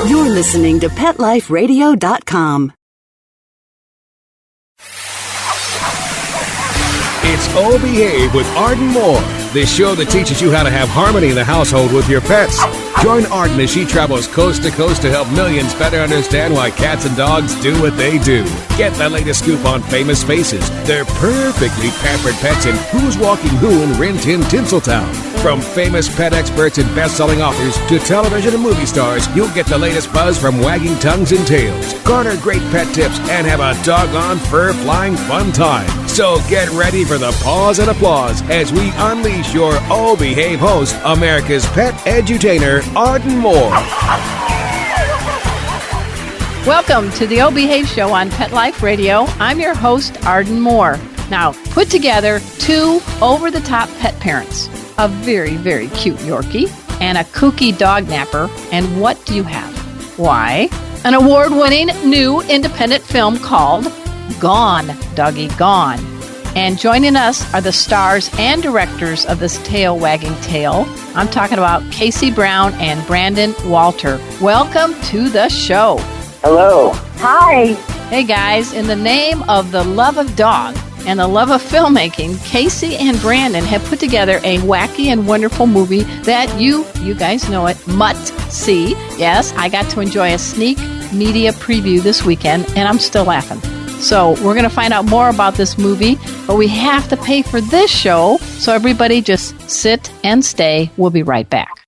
You're listening to PetLifeRadio.com. It's Oh Behave with Arden Moore, the show that teaches you how to have harmony in the household with your pets. Join Arden as she travels coast to coast to help millions better understand why cats and dogs do what they do. Get the latest scoop on famous faces, their perfectly pampered pets, and who's walking who in Rin Tin Tinseltown. From famous pet experts and best-selling authors to television and movie stars, you'll get the latest buzz from wagging tongues and tails. Garner great pet tips and have a doggone fur-flying fun time. So get ready for the pause and applause as we unleash your Oh Behave host, America's pet edutainer, Arden Moore. Welcome to the Oh Behave Show on Pet Life Radio. I'm your host, Arden Moore. Now, put together two over-the-top pet parents, a very, very cute Yorkie, and a kooky dog napper. And what do you have? Why, an award-winning new independent film called Gone, Doggy, Gone. And joining us are the stars and directors of this tail-wagging tale. I'm talking about Casey Brown and Brandon Walter. Welcome to the show. Hello. Hi. Hey guys, in the name of the love of dog and the love of filmmaking, Casey and Brandon have put together a wacky and wonderful movie that you guys know it, must see. Yes, I got to enjoy a sneak media preview this weekend, and I'm still laughing. So we're going to find out more about this movie, but we have to pay for this show, so everybody just sit and stay. We'll be right back.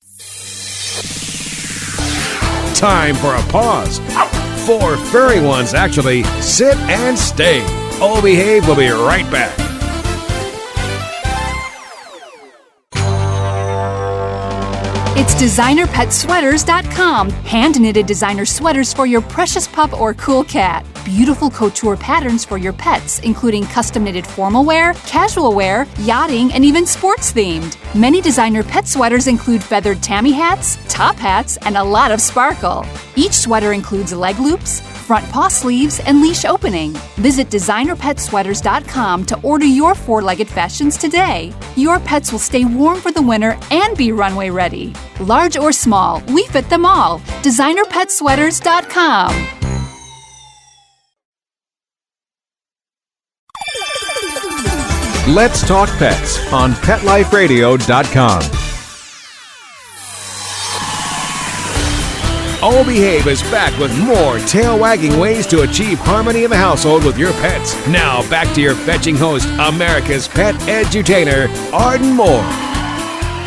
Time for a pause. 4 furry ones, actually. Sit and stay. Oh Behave will be right back. It's DesignerPetSweaters.com. Hand-knitted designer sweaters for your precious pup or cool cat. Beautiful couture patterns for your pets, including custom-knitted formal wear, casual wear, yachting, and even sports-themed. Many designer pet sweaters include feathered tammy hats, top hats, and a lot of sparkle. Each sweater includes leg loops, front paw sleeves, and leash opening. Visit DesignerPetSweaters.com to order your 4-legged fashions today. Your pets will stay warm for the winter and be runway ready. Large or small, we fit them all. DesignerPetSweaters.com. Let's Talk Pets on PetLifeRadio.com. Oh Behave is back with more tail-wagging ways to achieve harmony in the household with your pets. Now, back to your fetching host, America's pet edutainer, Arden Moore.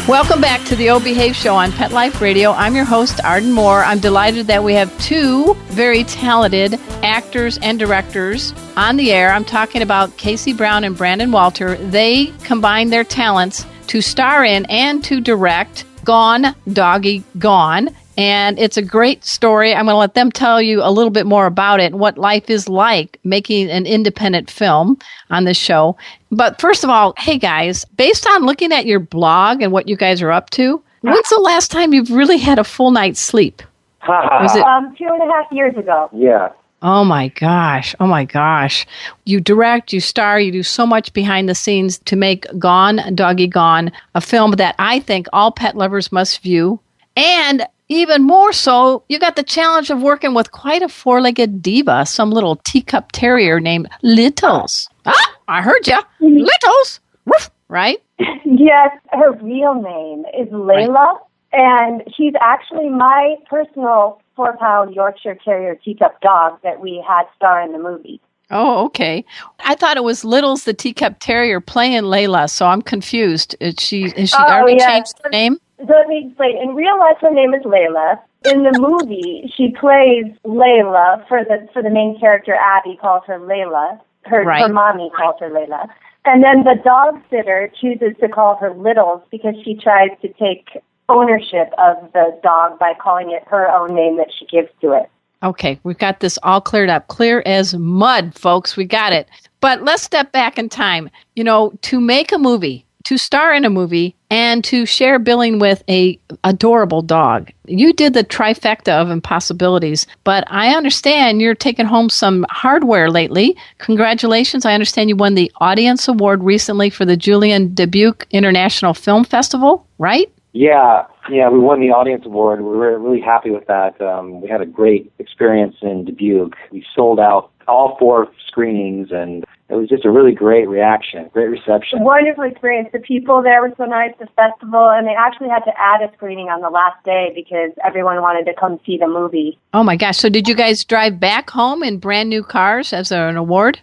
Welcome back to the Oh Behave Show on Pet Life Radio. I'm your host, Arden Moore. I'm delighted that we have two very talented actors and directors on the air. I'm talking about Casey Brown and Brandon Walter. They combined their talents to star in and to direct Gone, Doggy, Gone. And it's a great story. I'm going to let them tell you a little bit more about it and what life is like making an independent film on this show. But first of all, hey guys, based on looking at your blog and what you guys are up to, when's the last time you've really had a full night's sleep? Was it 2.5 years ago. Yeah. Oh my gosh. Oh my gosh. You direct, you star, you do so much behind the scenes to make Gone, Doggy, Gone, a film that I think all pet lovers must view. And even more so, you got the challenge of working with quite a 4-legged diva, some little teacup terrier named Littles. Ah, I heard ya. Littles. Woof, right? Yes, her real name is Layla, Right. and she's actually my personal 4-pound Yorkshire Terrier teacup dog that we had star in the movie. Oh, okay. I thought it was Littles, the teacup terrier, playing Layla, so I'm confused. Is she already changed her name? So let me explain. In real life, her name is Layla. In the movie, she plays Layla for the main character. Abby calls her Layla. Her mommy calls her Layla. And then the dog sitter chooses to call her Littles because she tries to take ownership of the dog by calling it her own name that she gives to it. Okay, we've got this all cleared up. Clear as mud, folks. We got it. But let's step back in time. You know, to make a movie, to star in a movie, and to share billing with a adorable dog. You did the trifecta of impossibilities, but I understand you're taking home some hardware lately. Congratulations. I understand you won the Audience Award recently for the Julian Dubuque International Film Festival, right? Yeah, we won the audience award. We were really happy with that. We had a great experience in Dubuque. We sold out all 4 screenings, and it was just a really great reaction, great reception. Wonderful experience. The people there were so nice, the festival, and they actually had to add a screening on the last day because everyone wanted to come see the movie. Oh, my gosh. So did you guys drive back home in brand new cars as an award?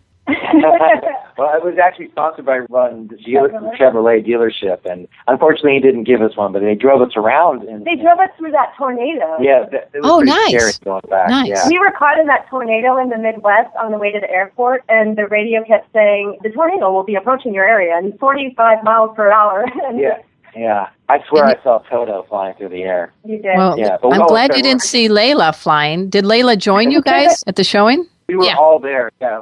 Well, it was actually sponsored by Ron, the Chevrolet dealership, and unfortunately he didn't give us one, but they drove us around. They drove us through that tornado. Yeah, it was pretty scary going back. Nice. Yeah. We were caught in that tornado in the Midwest on the way to the airport, and the radio kept saying, the tornado will be approaching your area in 45 miles per hour. Yeah. I swear I saw Toto flying through the air. You did. Well, yeah, I'm glad you didn't see Layla flying. Did Layla join you guys at the showing? We were all there. Yeah,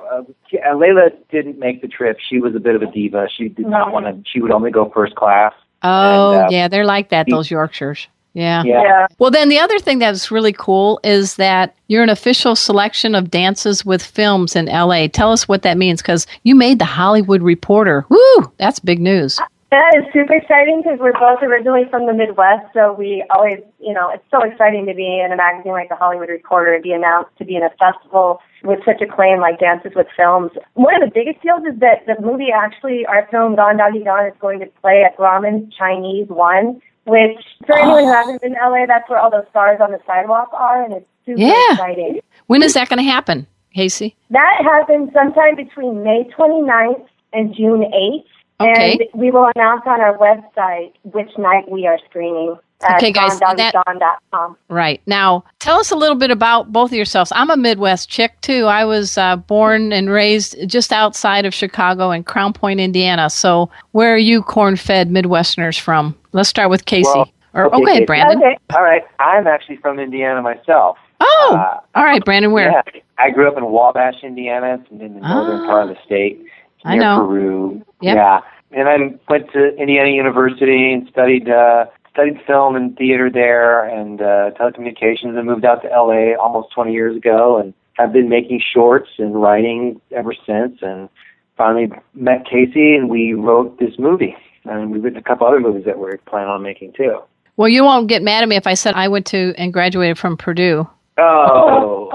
Layla didn't make the trip. She was a bit of a diva. She did not want to. She would only go first class. Oh, yeah, they're like that. Those Yorkshires. Yeah. Well, then the other thing that's really cool is that you're an official selection of Dances with Films in L.A. Tell us what that means, because you made the Hollywood Reporter. Woo! That's big news. That is super exciting because we're both originally from the Midwest, so we always, it's so exciting to be in a magazine like the Hollywood Reporter and be announced to be in a festival with such acclaim like Dances with Films. One of the biggest deals is that the movie actually, our film Gone Doggy Gone, is going to play at Grauman's Chinese 1, which for anyone who hasn't been to LA, that's where all those stars on the sidewalk are, and it's super exciting. When is that going to happen, Casey? That happens sometime between May 29th and June 8th. Okay. And we will announce on our website which night we are screening at GoneDoggyGone.com. Right. Now, tell us a little bit about both of yourselves. I'm a Midwest chick, too. I was born and raised just outside of Chicago in Crown Point, Indiana. So where are you corn-fed Midwesterners from? Let's start with Casey. Well, go ahead, Brandon. Okay. All right. I'm actually from Indiana myself. Oh, all right, Brandon, where? Yeah, I grew up in Wabash, Indiana. It's in the northern part of the state. I near know. Peru. Yep. Yeah. And I went to Indiana University and studied film and theater there and telecommunications, and moved out to LA almost 20 years ago and have been making shorts and writing ever since, and finally met Casey and we wrote this movie. And we've written a couple other movies that we're planning on making too. Well, you won't get mad at me if I said I went to and graduated from Purdue. No.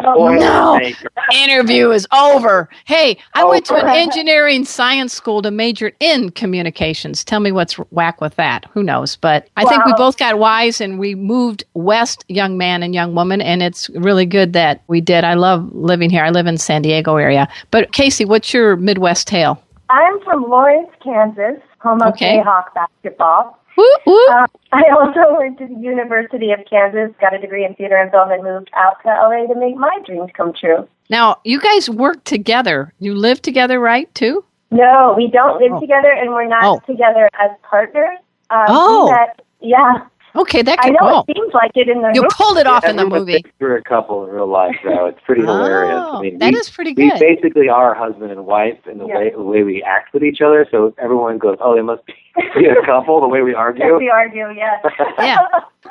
Interview is over. Hey, I went to an engineering science school to major in communications. Tell me what's whack with that. Who knows? But I think we both got wise and we moved west, young man and young woman, and it's really good that we did. I love living here. I live in San Diego area. But Casey, what's your Midwest tale? I'm from Lawrence, Kansas, home of Jayhawk basketball. Woo, woo. I also went to the University of Kansas, got a degree in theater and film, and moved out to LA to make my dreams come true. Now, you guys work together. You live together, right, too? No, we don't live together, and we're not together as partners. Okay, that I could know it seems like it in the You movie. pulled it off in the movie. We're a couple in real life, though. It's pretty hilarious. I mean, that is pretty good. We basically are husband and wife in the way we act with each other, so everyone goes, oh, they must be a couple, the way we argue. We argue, yes. Yeah.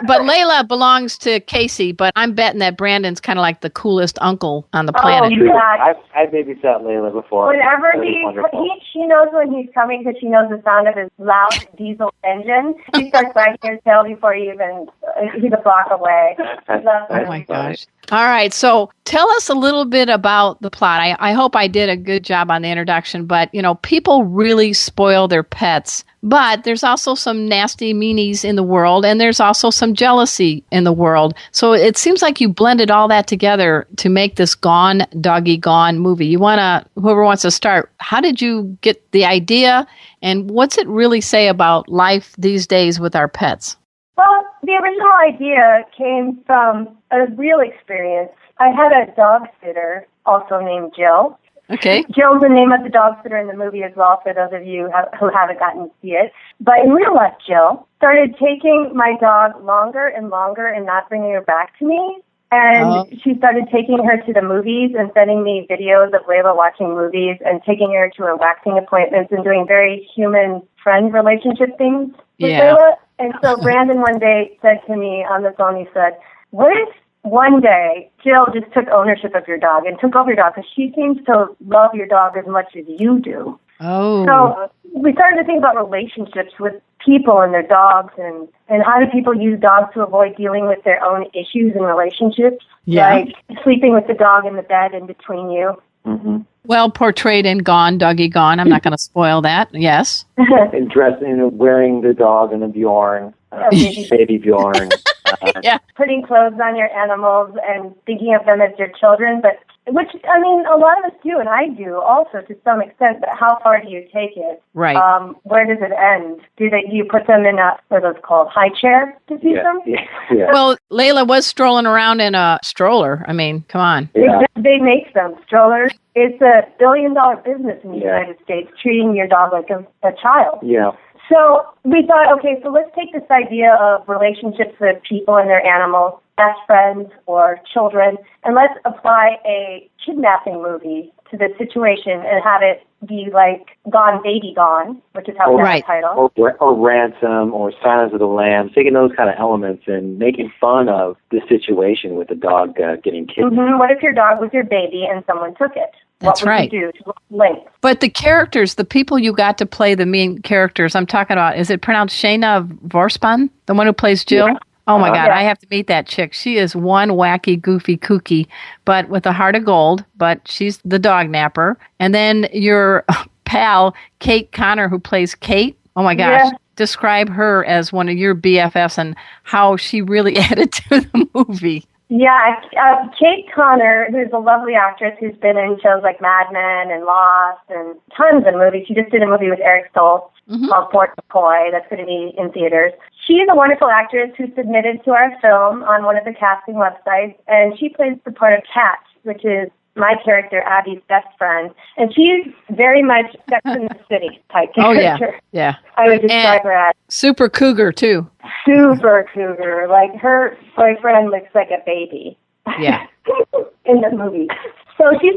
But Layla belongs to Casey, but I'm betting that Brandon's kind of like the coolest uncle on the planet. Oh, yeah. I've babysat Layla before. Whenever she knows when he's coming because she knows the sound of his loud diesel engine. She starts wagging his tail before he's a block away. Oh, my gosh. All right, so tell us a little bit about the plot. I hope I did a good job on the introduction, but, people really spoil their pets. But there's also some nasty meanies in the world, and there's also some jealousy in the world. So it seems like you blended all that together to make this Gone Doggy Gone movie. Whoever wants to start, how did you get the idea, and what's it really say about life these days with our pets? Well, the original idea came from a real experience. I had a dog sitter, also named Jill. Okay. Jill's the name of the dog sitter in the movie as well, for those of you who haven't gotten to see it. But in real life, Jill started taking my dog longer and longer and not bringing her back to me. And she started taking her to the movies and sending me videos of Layla watching movies and taking her to her waxing appointments and doing very human friend relationship things with Layla. And so Brandon one day said to me on the phone, he said, what if one day Jill just took ownership of your dog and took over your dog because she seems to love your dog as much as you do? Oh. So we started to think about relationships with people and their dogs, and how do people use dogs to avoid dealing with their own issues in relationships, like sleeping with the dog in the bed in between you. Mm-hmm. Well portrayed in Doggy, Gone. I'm not going to spoil that. Yes. And wearing the dog in a Bjorn, baby Bjorn. Yeah. Putting clothes on your animals and thinking of them as your children, which, I mean, a lot of us do, and I do also to some extent, but how far do you take it? Right. Where does it end? Do you put them in what are those called, high chair to see them? Yeah. Well, Layla was strolling around in a stroller. I mean, come on. Yeah. They make them, strollers. It's a billion-dollar business in the United States, treating your dog like a child. Yeah. So we thought, okay, so let's take this idea of relationships with people and their animals, best friends or children, and let's apply a kidnapping movie to this situation and have it be like Gone Baby Gone, which is how we have the title. Or Ransom or Silence of the Lambs, taking those kind of elements and making fun of the situation with the dog getting kidnapped. Mm-hmm. What if your dog was your baby and someone took it? That's what would right. you do to link? But the characters, the people you got to play the main characters, I'm talking about, is it pronounced Shayna Vorspan, the one who plays Jill? Yeah. Oh, my God, I have to meet that chick. She is one wacky, goofy, kooky, but with a heart of gold, but she's the dog napper. And then your pal, Kate Connor, who plays Kate. Oh, my gosh. Yeah. Describe her as one of your BFFs and how she really added to the movie. Yeah, Kate Connor, who's a lovely actress who's been in shows like Mad Men and Lost and tons of movies. She just did a movie with Eric Stoltz called Fort McCoy that's going to be in theaters. She's a wonderful actress who submitted to our film on one of the casting websites, and she plays the part of Kat, which is my character, Abby's best friend. And she's very much Sex in the City type character. Oh, yeah. I would describe her as. Super cougar, too. Super cougar. Like, her boyfriend looks like a baby. Yeah. In the movie. So she's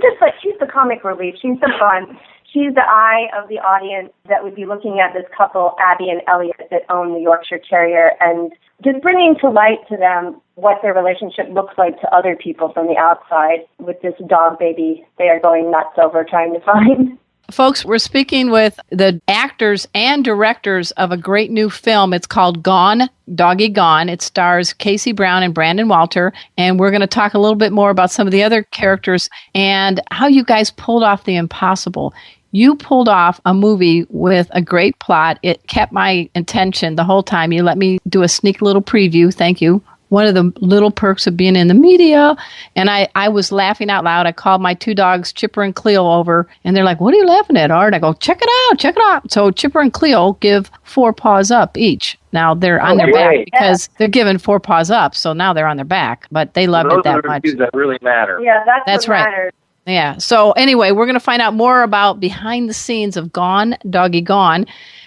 the comic relief. She's the fun. She's the eye of the audience that would be looking at this couple, Abby and Elliot, that own the Yorkshire Terrier, and just bringing to light to them what their relationship looks like to other people from the outside with this dog baby they are going nuts over trying to find. Folks, we're speaking with the actors and directors of a great new film. It's called Doggy, Gone. It stars Casey Brown and Brandon Walter, and we're going to talk a little bit more about some of the other characters and how you guys pulled off the impossible. You pulled off a movie with a great plot. It kept my attention the whole time. You let me do a sneak little preview. Thank you. One of the little perks of being in the media. And I was laughing out loud. I called my two dogs, Chipper and Cleo, over, and they're like, "What are you laughing at, Art?" I go, check it out. So Chipper and Cleo give 4 paws up each. Now they're on their back because they're giving 4 paws up. So now they're on their back, but they loved it that much. Those are the that really matter. Yeah, that's what right. matters. Yeah. So anyway, we're going to find out more about behind the scenes of Doggy, Gone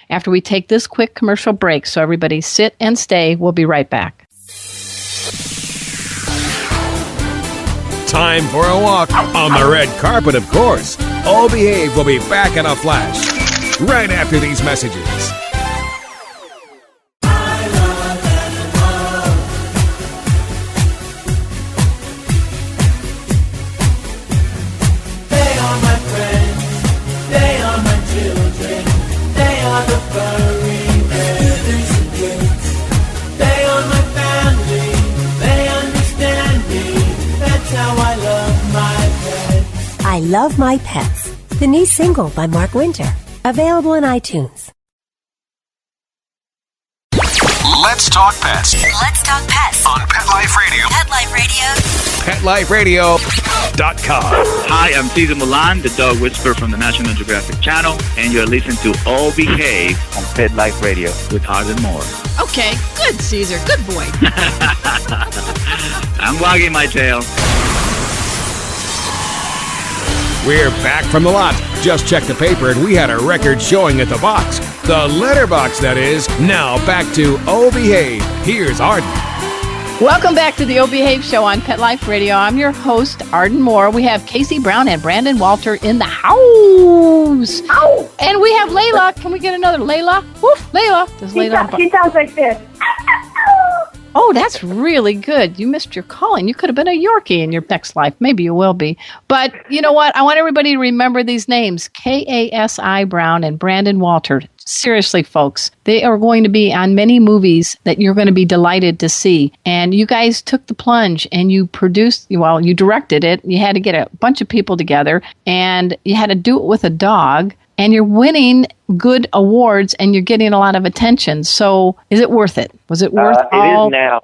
after we take this quick commercial break. So everybody sit and stay. We'll be right back. Time for a walk on the red carpet, of course. Oh Behave will be back in a flash right after these messages. I Love My Pets, the new single by Mark Winter, available in iTunes. Let's talk pets. Let's talk pets On Pet Life Radio. Pet Life Radio. PetLifeRadio.com. Hi, I'm Cesar Milan, the dog whisperer from the National Geographic Channel, and you're listening to All Behave on Pet Life Radio with Arden Moore. Okay, good, Caesar. Good boy. I'm wagging my tail. We're back from the lot. Just checked the paper and we had a record showing at the box. The letterbox, that is. Now back to Oh Behave. Here's Arden. Welcome back to the O Behave Show on Pet Life Radio. I'm your host, Arden Moore. We have Casey Brown and Brandon Walter in the house. Ow! And we have Layla. Can we get another Layla? Woof, Layla. Does Layla? She sounds like this. Oh, that's really good. You missed your calling. You could have been a Yorkie in your next life. Maybe you will be. But you know what? I want everybody to remember these names. Kasi Brown and Brandon Walter. seriously, folks, they are going to be on many movies that you're going to be delighted to see. And you guys took the plunge and you you directed it. You had to get a bunch of people together and you had to do it with a dog. And you're winning good awards and you're getting a lot of attention. So is it worth it? Was it worth all? It is now.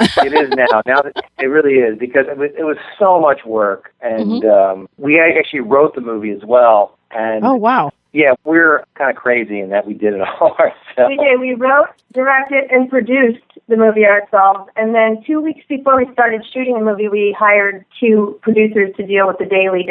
It is now. Now it really is, because it was so much work. And we actually wrote the movie as well. And oh, wow. Yeah, we're kind of crazy in that we did it all ourselves. We did. We wrote, directed, and produced the movie ourselves. And then 2 weeks before we started shooting the movie, we hired 2 producers to deal with the daily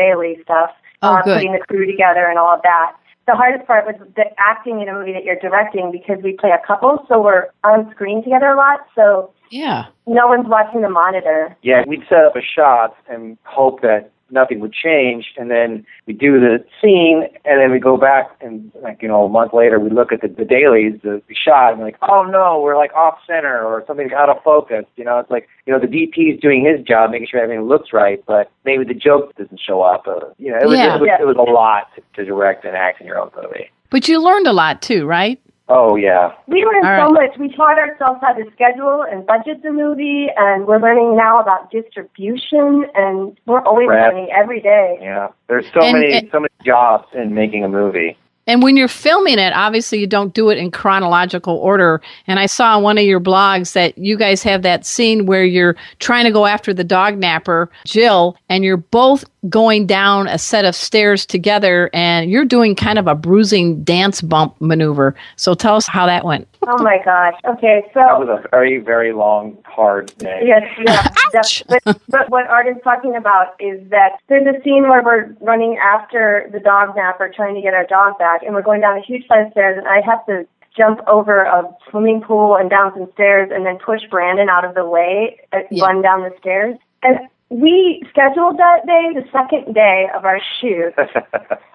stuff, putting the crew together and all of that. The hardest part was the acting in a movie that you're directing, because we play a couple, so we're on screen together a lot. So no one's watching the monitor. Yeah, we'd set up a shot and hope that nothing would change, and then we do the scene, and then we go back, and a month later, we look at the dailies, the shot, and oh no, we're off center, or something's out of focus. It's the DP is doing his job, making sure everything looks right, but maybe the joke doesn't show up. It was a lot to direct and act in your own movie. But you learned a lot too, right? Oh, yeah. We learned so much. We taught ourselves how to schedule and budget the movie, and we're learning now about distribution, and we're always learning every day. Yeah. There's so many jobs in making a movie. And when you're filming it, obviously you don't do it in chronological order. And I saw on one of your blogs that you guys have that scene where you're trying to go after the dog napper, Jill, and you're both going down a set of stairs together, and you're doing kind of a bruising dance bump maneuver. So tell us how that went. Oh, my gosh. Okay, so... That was a very, very long, hard day. Yes. But what Arden's talking about is that there's a scene where we're running after the dog napper, trying to get our dog back, and we're going down a huge flight of stairs, and I have to jump over a swimming pool and down some stairs and then push Brandon out of the way and run down the stairs. And we scheduled that day, the second day of our shoot,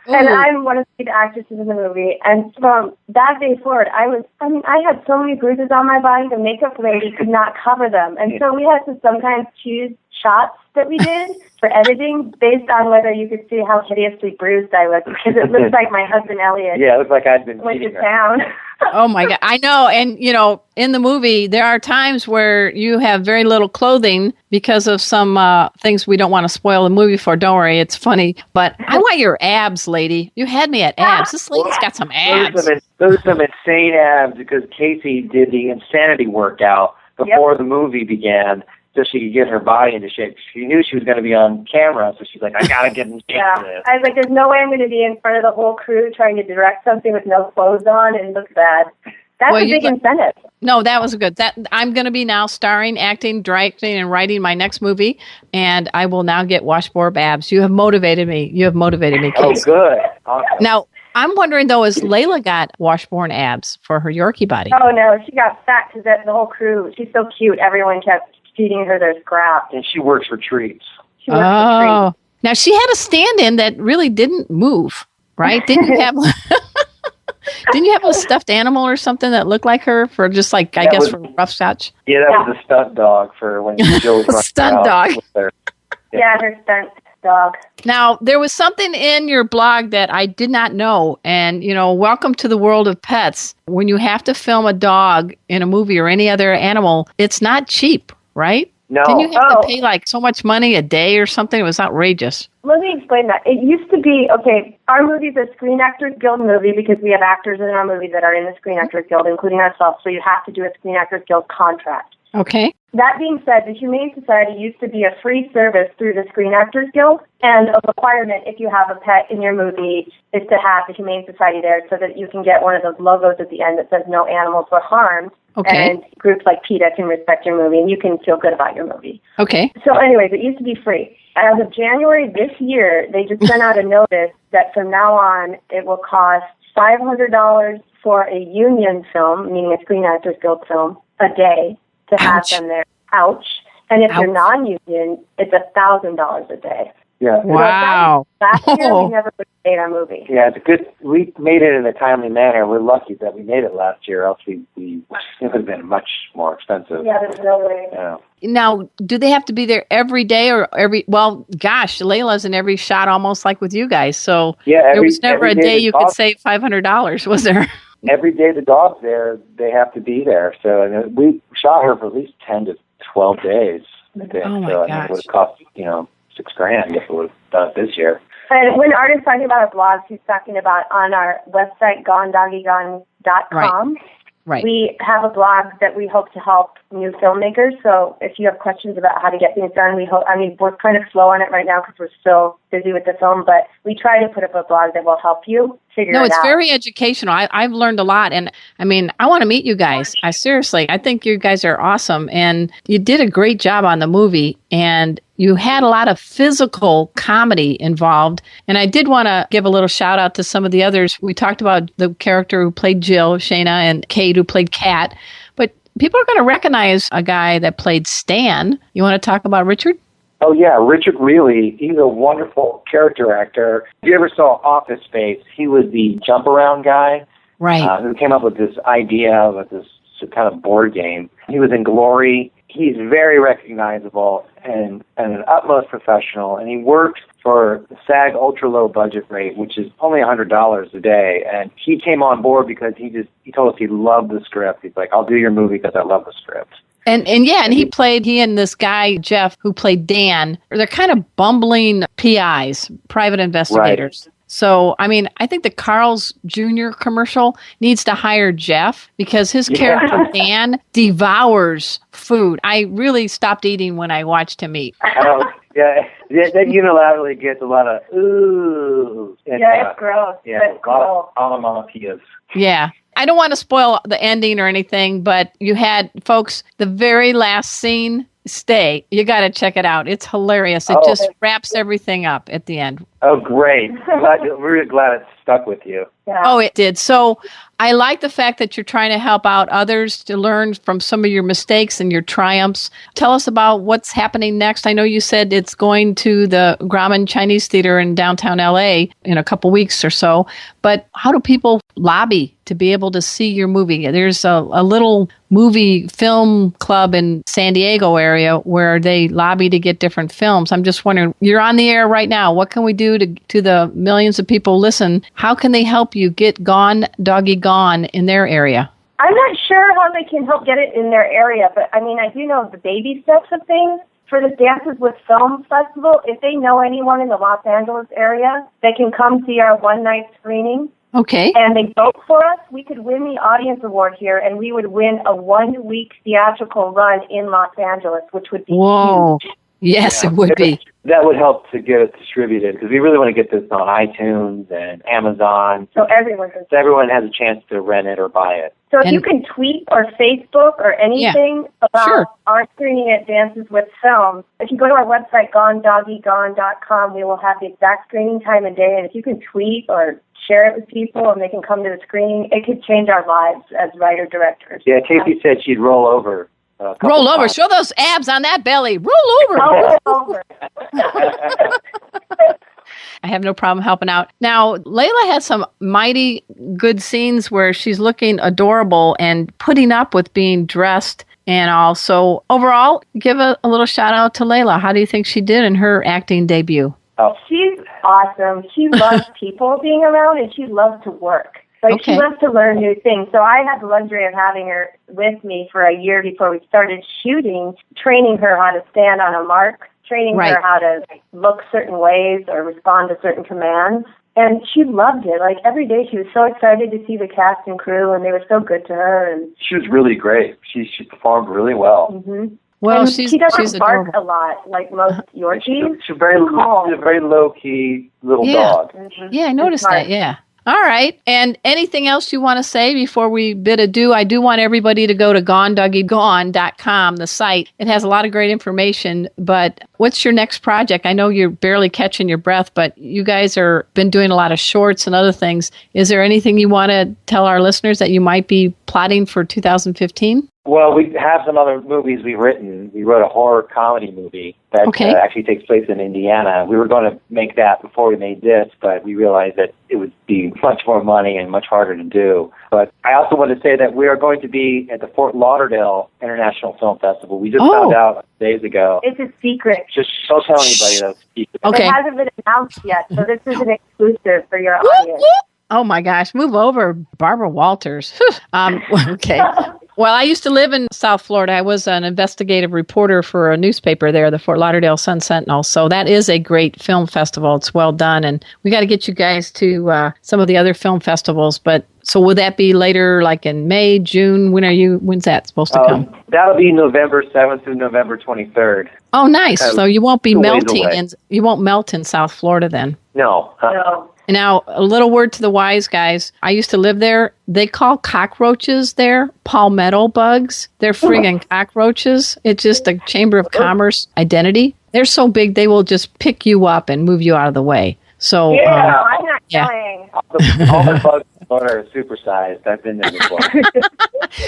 and I'm one of the actresses in the movie. And from that day forward, I had so many bruises on my body, the makeup lady could not cover them. And so we had to sometimes choose shots that we did for editing based on whether you could see how hideously bruised I was, because it looks like my husband Elliot. Yeah, it looks like I'd been went to her. town. Oh, my God. I know. And, in the movie, there are times where you have very little clothing because of some things we don't want to spoil the movie for. Don't worry. It's funny. But I want your abs, lady. You had me at abs. This lady's got some abs. Those are some insane abs, because Casey did the insanity workout before the movie began, so she could get her body into shape. She knew she was going to be on camera, so she's like, I got to get in shape for this. I was like, there's no way I'm going to be in front of the whole crew trying to direct something with no clothes on and look bad. That's a big incentive. No, that was good. I'm going to be now starring, acting, directing, and writing my next movie, and I will now get washboard abs. You have motivated me. Casey. Oh, good. Awesome. Now, I'm wondering, though, is Layla got washboard abs for her Yorkie body? Oh, no. She got fat because the whole crew, she's so cute. Everyone kept feeding her their scraps. And she works for treats. Now, she had a stand-in that really didn't move, right? Didn't you have... Didn't you have a stuffed animal or something that looked like her for just for rough shots? Yeah, that was a stunt dog for when Jill was running stunt dog. Her stunt dog. Now, there was something in your blog that I did not know, and, welcome to the world of pets. When you have to film a dog in a movie or any other animal, it's not cheap, right? No. Didn't you have to pay so much money a day or something? It was outrageous. Let me explain that. It used to be, our movie's a Screen Actors Guild movie because we have actors in our movie that are in the Screen Actors Guild, including ourselves, so you have to do a Screen Actors Guild contract. Okay. That being said, the Humane Society used to be a free service through the Screen Actors Guild, and a requirement if you have a pet in your movie is to have the Humane Society there so that you can get one of those logos at the end that says no animals were harmed. Okay. And groups like PETA can respect your movie, and you can feel good about your movie. Okay. So anyways, it used to be free. As of January this year, they just sent out a notice that from now on it will cost $500 for a union film, meaning a Screen Actors Guild film, a day to have them there. Ouch. And if you're non-union, it's $1,000 a day. Yeah. Wow. Last year, we never would have made our movie. Yeah, we made it in a timely manner. We're lucky that we made it last year, else it would have been much more expensive. Yeah, there's no way. Yeah. Now, do they have to be there every day or Layla's in every shot almost like with you guys. So there was never a day you could save $500, was there? every day the dog's there, they have to be there. So and we shot her for at least 10 to 12 days. I think. Oh, my so, gosh. It would have cost, $6,000 if it would have done it this year. And when Art is talking about our blogs, he's talking about on our website, gonedoggygone.com. Right. We have a blog that we hope to help new filmmakers. So if you have questions about how to get things done, we're kind of slow on it right now because we're still busy with the film, but we try to put up a blog that will help you figure it out. No, it's very educational. I've learned a lot. And I want to meet you guys. I think you guys are awesome. And you did a great job on the movie. And you had a lot of physical comedy involved. And I did want to give a little shout out to some of the others. We talked about the character who played Jill, Shayna, and Kate who played Kat. But people are going to recognize a guy that played Stan. You want to talk about Richard? Oh, yeah, Richard Reilly. He's a wonderful character actor. If you ever saw Office Space, he was the jump around guy. Right. Who came up with this idea with this kind of board game. He was in Glory. He's very recognizable and an utmost professional, and he works for the SAG ultra low budget rate, which is only $100 a day. And he came on board because he told us he loved the script. He's like, I'll do your movie because I love the script. And he and this guy, Jeff, who played Dan, they're kind of bumbling PIs, private investigators. Right. So, I think the Carl's Jr. commercial needs to hire Jeff because his character, Dan, devours food. I really stopped eating when I watched him eat. That unilaterally gets a lot of, ooh. It's gross. Yeah, a lot of onomatopoeias. Yeah. I don't want to spoil the ending or anything, but you had, folks, the very last scene. You got to check it out. It's hilarious. It just wraps everything up at the end. Oh, great. Really glad it stuck with you. Yeah. Oh, it did. So I like the fact that you're trying to help out others to learn from some of your mistakes and your triumphs. Tell us about what's happening next. I know you said it's going to the Grauman Chinese Theater in downtown LA in a couple weeks or so, but how do people lobby to be able to see your movie? There's a little movie film club in San Diego area where they lobby to get different films. I'm just wondering, you're on the air right now. What can we do to the millions of people listen? How can they help you get Gone, Doggy, Gone in their area? I'm not sure how they can help get it in their area, but I do know the baby steps of things. For the Dances with Film Festival, if they know anyone in the Los Angeles area, they can come see our one-night screening. Okay. And they vote for us. We could win the audience award here, and we would win a 1-week theatrical run in Los Angeles, which would be huge. Yes, it would be. That would help to get it distributed because we really want to get this on iTunes and Amazon. So everyone has a chance to rent it or buy it. So if you can tweet or Facebook or anything about our screening at Dances with Film, if you go to our website, gonedoggygone.com, we will have the exact screening time and day. And if you can tweet or share it with people and they can come to the screening, it could change our lives as writer-directors. Yeah, Casey said she'd roll over. Roll over. Show those abs on that belly. Roll over. Roll over. I have no problem helping out. Now, Layla has some mighty good scenes where she's looking adorable and putting up with being dressed and all. So overall, give a little shout out to Layla. How do you think she did in her acting debut? Oh, she's awesome. She loves people being around and she loves to work. She loves to learn new things. So I had the luxury of having her with me for a year before we started shooting, training her how to stand on a mark, training her how to look certain ways or respond to certain commands. And she loved it. Every day she was so excited to see the cast and crew, and they were so good to her. And she was really great. She performed really well. Mm-hmm. Well, and she doesn't bark adorable. a lot like most Yorkies. She's a very low-key little dog. Mm-hmm. Yeah, I noticed that, yeah. All right. And anything else you want to say before we bid adieu? I do want everybody to go to gonedoggygone.com, the site. It has a lot of great information. But what's your next project? I know you're barely catching your breath, but you guys are been doing a lot of shorts and other things. Is there anything you want to tell our listeners that you might be plotting for 2015? Well, we have some other movies we've written. We wrote a horror comedy movie that actually takes place in Indiana. We were going to make that before we made this, but we realized that it would be much more money and much harder to do. But I also want to say that we are going to be at the Fort Lauderdale International Film Festival. We just found out days ago. It's a secret. Just don't tell anybody that's secret. Okay. It hasn't been announced yet, so this is an exclusive for your audience. Oh my gosh, move over, Barbara Walters. Okay. Well, I used to live in South Florida. I was an investigative reporter for a newspaper there, the Fort Lauderdale Sun-Sentinel. So that is a great film festival. It's well done. And we got to get you guys to some of the other film festivals. But so will that be later, like in May, June? When's that supposed to come? That'll be November 7th through November 23rd. Oh, nice. So you won't be melting you won't melt in South Florida then. No. No. Now, a little word to the wise guys. I used to live there. They call cockroaches there palmetto bugs. They're friggin' cockroaches. It's just a Chamber of Commerce identity. They're so big, they will just pick you up and move you out of the way. So, I'm not kidding. All the bugs in Florida are supersized. I've been there before.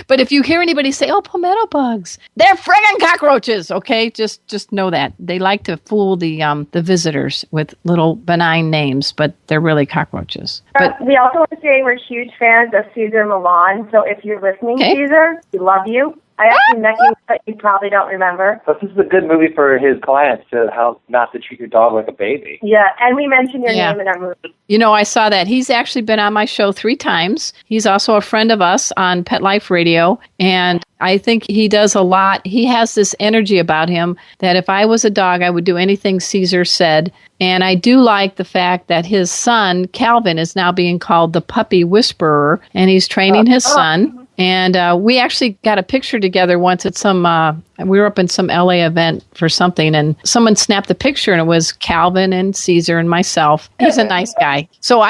But if you hear anybody say, "Oh, palmetto bugs," they're friggin' cockroaches. Okay, just know that they like to fool the visitors with little benign names, but they're really cockroaches. But we also want to say we're huge fans of Caesar Milan. So if you're listening, Caesar, we love you. I actually met you, but you probably don't remember. But this is a good movie for his clients to how not to treat your dog like a baby. Yeah, and we mentioned your name in our movie. You know, I saw that. He's actually been on my show 3 times. He's also a friend of us on Pet Life Radio, and I think he does a lot. He has this energy about him that if I was a dog, I would do anything Caesar said. And I do like the fact that his son, Calvin, is now being called the Puppy Whisperer, and he's training his son. And we actually got a picture together once at some, we were up in some LA event for something, and someone snapped the picture, and it was Calvin and Caesar and myself. He's a nice guy. So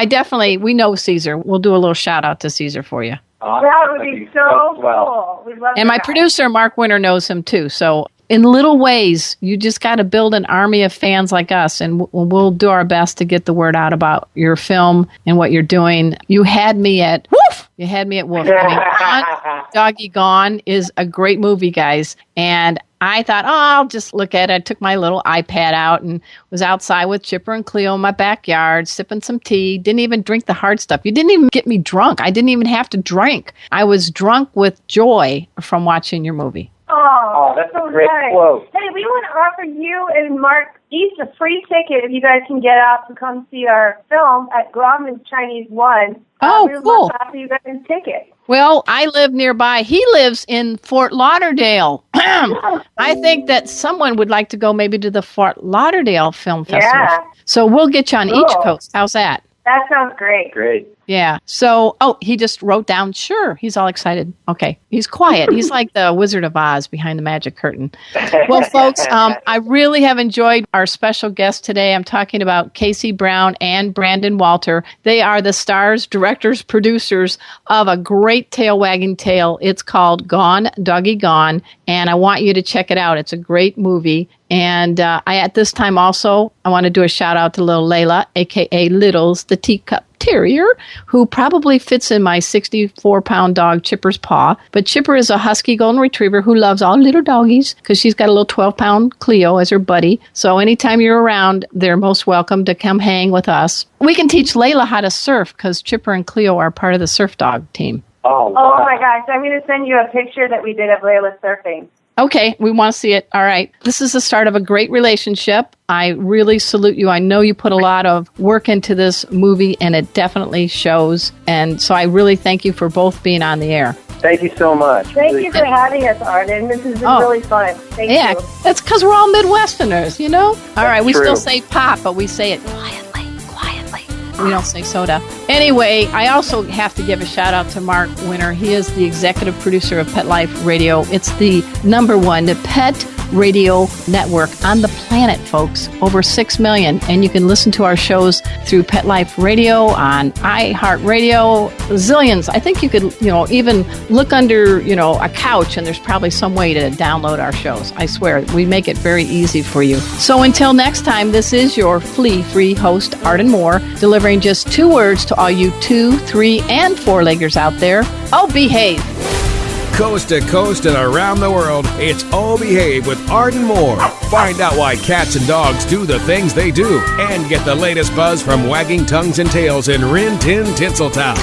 we know Caesar. We'll do a little shout out to Caesar for you. That would be so cool. We love and my producer, Mark Winter, knows him too. So in little ways, you just got to build an army of fans like us, and we'll do our best to get the word out about your film and what you're doing. You had me at woof. You had me at woof. I mean, Doggy Gone is a great movie, guys. And I thought, I'll just look at it. I took my little iPad out and was outside with Chipper and Cleo in my backyard, sipping some tea. Didn't even drink the hard stuff. You didn't even get me drunk. I didn't even have to drink. I was drunk with joy from watching your movie. Oh, that's so a great nice. quote. Hey, we want to offer you and Mark each a free ticket if you guys can get out to come see our film at Grauman's Chinese One. Oh, we would cool. love to offer you guys a ticket. Well, I live nearby. He lives in Fort Lauderdale. I think that someone would like to go maybe to the Fort Lauderdale Film Festival. Yeah. So we'll get you on each coast. How's that? That sounds great. Great. Yeah. So, he just wrote down, sure. He's all excited. Okay. He's quiet. He's like the Wizard of Oz behind the magic curtain. Well, folks, I really have enjoyed our special guest today. I'm talking about Casey Brown and Brandon Walter. They are the stars, directors, producers of a great tail-wagging tale. It's called Gone, Doggy Gone, and I want you to check it out. It's a great movie. And at this time also, I want to do a shout out to little Layla, a.k.a. Littles, the teacup terrier, who probably fits in my 64-pound dog Chipper's paw. But Chipper is a husky golden retriever who loves all little doggies because she's got a little 12-pound Cleo as her buddy. So anytime you're around, they're most welcome to come hang with us. We can teach Layla how to surf because Chipper and Cleo are part of the surf dog team. Oh, wow. My gosh. I'm going to send you a picture that we did of Layla surfing. Okay, we want to see it. All right. This is the start of a great relationship. I really salute you. I know you put a lot of work into this movie, and it definitely shows. And so I really thank you for both being on the air. Thank you so much. Thank you for having us, Arden. This has been really fun. Thank you. Yeah, that's because we're all Midwesterners, you know? All right, we true. still say pop, but we say it quietly. We don't say soda. Anyway, I also have to give a shout out to Mark Winter. He is the executive producer of Pet Life Radio. It's the #1 pet radio network on the planet, folks. Over 6 million. And you can listen to our shows through Pet Life Radio on iHeartRadio. Zillions. I think you could, even look under, a couch and there's probably some way to download our shows. I swear, we make it very easy for you. So until next time, this is your flea-free host, Arden Moore, delivering just 2 words to all you 2, 3, and 4-leggers out there. Oh, behave. Coast to coast and around the world, it's Oh Behave with Arden Moore. Find out why cats and dogs do the things they do and get the latest buzz from wagging tongues and tails in Rin Tin Tinseltown.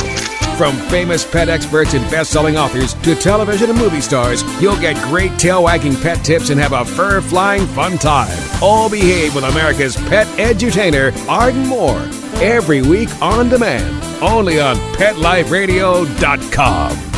From famous pet experts and best-selling authors to television and movie stars, you'll get great tail-wagging pet tips and have a fur-flying fun time. All Behave with America's pet edutainer, Arden Moore. every week on demand, only on PetLifeRadio.com.